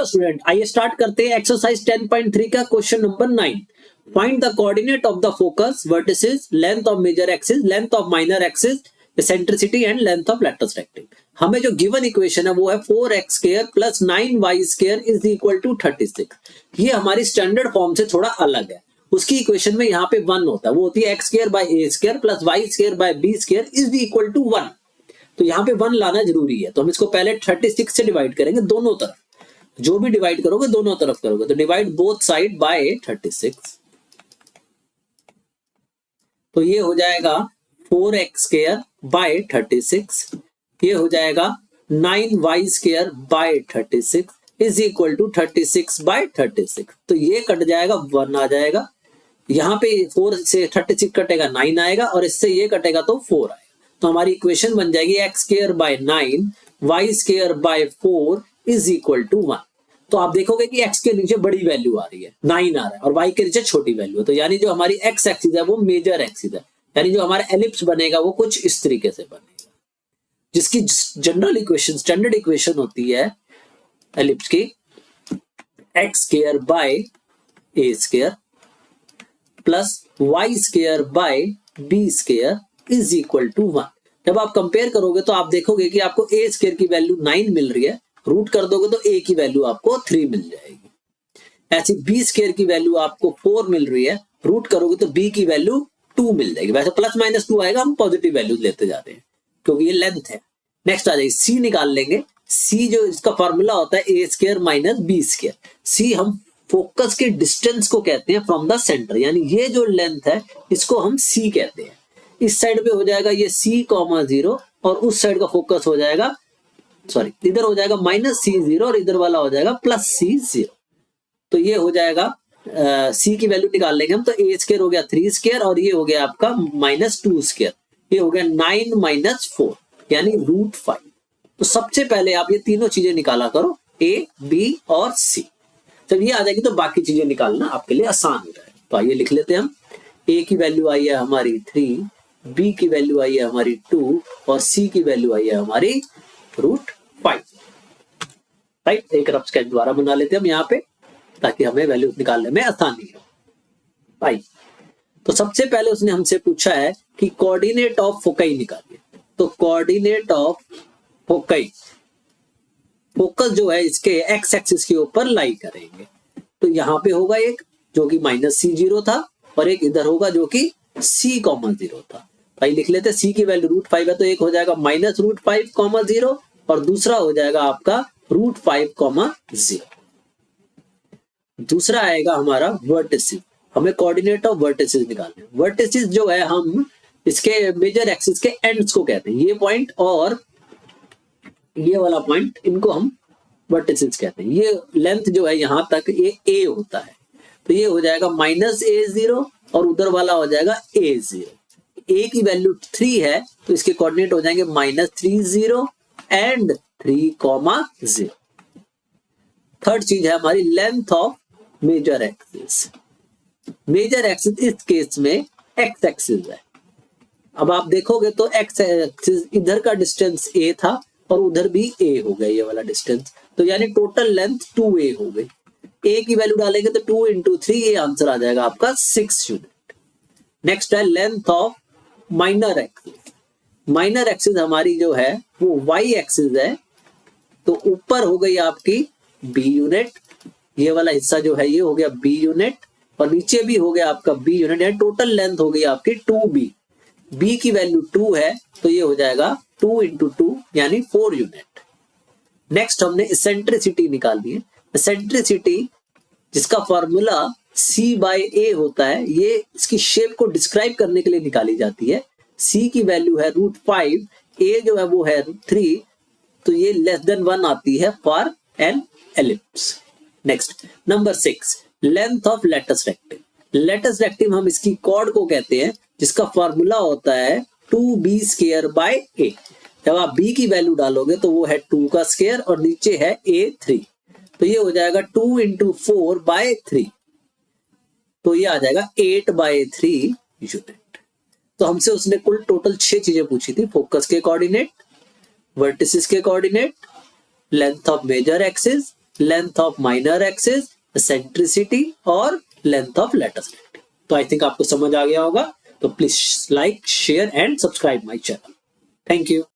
Student, आइए start करते हैं एक्सरसाइज 10.3 का question number 9। Find the coordinate of the focus, vertices, length of major axis, length of minor axis, eccentricity and length of latus rectangle. हमें जो given equation है वो है 4x² plus 9y² is equal to 36। ये हमारी standard form से थोड़ा अलग है। उसकी इक्वेशन में यहाँ पे 1 होता है, वो होती है x² by a² plus y² by b² is equal to 1। तो यहाँ पे 1 लाना जरूरी है। तो हम इसको पहले 36 से डिवाइड करेंगे दोनों तरफ। जो भी डिवाइड करोगे दोनों तरफ करोगे, तो डिवाइड बोथ साइड बाय 36। तो ये हो जाएगा 4x² बाय 36, ये हो जाएगा 9y² by 36 is equal to 36 by 36। तो ये कट जाएगा, 1 आ जाएगा। यहाँ पे 4 से 36 कटेगा, 9 आएगा, और इससे ये कटेगा तो 4 आएगा। तो हमारी इक्वेशन बन जाएगी x² by 9 y² by 4 is equal to 1। तो आप देखोगे कि x के नीचे बड़ी वैल्यू आ रही है, 9 आ रहा है, और y के नीचे छोटी वैल्यू है। तो यानी जो हमारी x एक्सिस है वो मेजर एक्सिस है, यानी जो हमारा एलिप्स बनेगा वो कुछ इस तरीके से बनेगा, जिसकी जनरल इक्वेशन, स्टैंडर्ड इक्वेशन होती है एलिप्स की x² by a² plus y² by b² is equal to 1। जब आप कंपेयर करोगे तो आप देखोगे कि आपको a² की वैल्यू 9 मिल रही है, रूट कर दोगे तो a की वैल्यू आपको 3 मिल जाएगी। ऐसी b² की वैल्यू आपको 4 मिल रही है, रूट करोगे तो b की वैल्यू 2 मिल जाएगी। वैसे प्लस माइनस 2 आएगा, हम पॉजिटिव वैल्यू लेते जाते हैं क्योंकि ये लेंथ है। नेक्स्ट आ जाएगी c निकाल लेंगे। c जो इसका फॉर्मूला होता है a² माइनस b²। c हम फोकस के डिस्टेंस को कहते हैं फ्रॉम द सेंटर, यानी ये जो लेंथ है इसको हम c कहते हैं। इस साइड पे हो जाएगा ये c,0 और उस साइड का फोकस हो जाएगा, सॉरी इधर हो जाएगा -c0 और इधर वाला हो जाएगा +c0। तो ये हो जाएगा c की वैल्यू निकाल लेंगे हम, तो a² हो गया 3² और ये हो गया आपका -2²। ये हो गया 9 - 4 यानी √5। तो सबसे पहले आप ये तीनों चीजें निकाला करो, a, b और c। जब ये आ जाएगी तो बाकी चीजें निकालना आपके लिए आसान हो जाएगा। तो आइए लिख लेते हैं हम। a की वैल्यू आई है हमारी 3, b की वैल्यू आई है हमारी 2 और c की वैल्यू आई है हमारी √5। राइट, एक रफ स्केच द्वारा बना लेते हैं हम यहाँ पे ताकि हमें वैल्यू निकालने में आसानी हो। भाई तो सबसे पहले उसने हमसे पूछा है कि कोऑर्डिनेट ऑफ फोकई निकालिए। तो कोऑर्डिनेट ऑफ फोकई, फोकस जो है इसके एक्स एक्सिस के ऊपर लाई करेंगे। तो यहाँ पे होगा एक जो कि -c0 था और एक इधर होगा जो कि c,0 था। भाई लिख लेते हैं, c की वैल्यू √5 है तो एक हो जाएगा -√5,0 और दूसरा हो जाएगा आपका √5,0। दूसरा आएगा हमारा वर्टिसेस। हमें कोऑर्डिनेट ऑफ वर्टिसेस निकालने हैं। वर्टिसेस जो है हम इसके मेजर एक्सिस के एंड्स को कहते हैं। ये पॉइंट और ये वाला पॉइंट, इनको हम वर्टिसेस कहते हैं। ये लेंथ जो है यहाँ तक ये a होता है, तो ये हो जाएगा -a0 और उधर वाला हो जाएगा a0। a की वैल्यू 3 है तो इसके कोऑर्डिनेट हो जाएंगे -30 एंड 3,0। थर्ड चीज है हमारी length of major axis. Major axis इस केस में एक्स एक्सिस है। अब आप देखोगे तो एक्स एक्सिस इधर का डिस्टेंस a था और उधर भी a हो गया, ये वाला डिस्टेंस। तो यानी टोटल लेंथ 2a हो गई। a की वैल्यू डालेंगे तो 2 × 3, ये आंसर आ जाएगा आपका 6 यूनिट। नेक्स्ट है length of minor axis. Minor axis हमारी जो है वो y एक्सिस है, तो ऊपर हो गई आपकी b यूनिट, ये वाला हिस्सा जो है ये हो गया b यूनिट और नीचे भी हो गया आपका b यूनिट, यानी टोटल लेंथ हो गई आपकी 2b। b की वैल्यू 2 है तो ये हो जाएगा 2 × 2 यानी 4 यूनिट। नेक्स्ट हमने एसेंट्रिसिटी निकालनी है। एसेंट्रिसिटी जिसका फॉर्मूला c/a होता है, ये इसकी शेप को डिस्क्राइब करने के लिए निकाली जाती है। c की वैल्यू है √5, a जो है वो है 3, तो ये <1 आती है for an ellipse. Next number 6, length of latus rectum. Latus rectum हम इसकी कॉर्ड को कहते हैं, जिसका फॉर्मूला होता है 2b² बाय a। जब आप b की वैल्यू डालोगे तो वो है 2 का स्क्वायर और नीचे है a3, तो ये हो जाएगा 2 × 4 बाय 3, तो ये आ जाएगा 8/3 यूनिट। तो हमसे उसने कुल टोटल 6 चीजें पूछी थी। फोकस के कोऑर्डिनेट, वर्टिसेस के coordinate, length of major axis, length of minor axis, eccentricity और लेंथ ऑफ लेटस। तो आई थिंक आपको समझ आ गया होगा। तो please like, share and subscribe my channel. Thank you.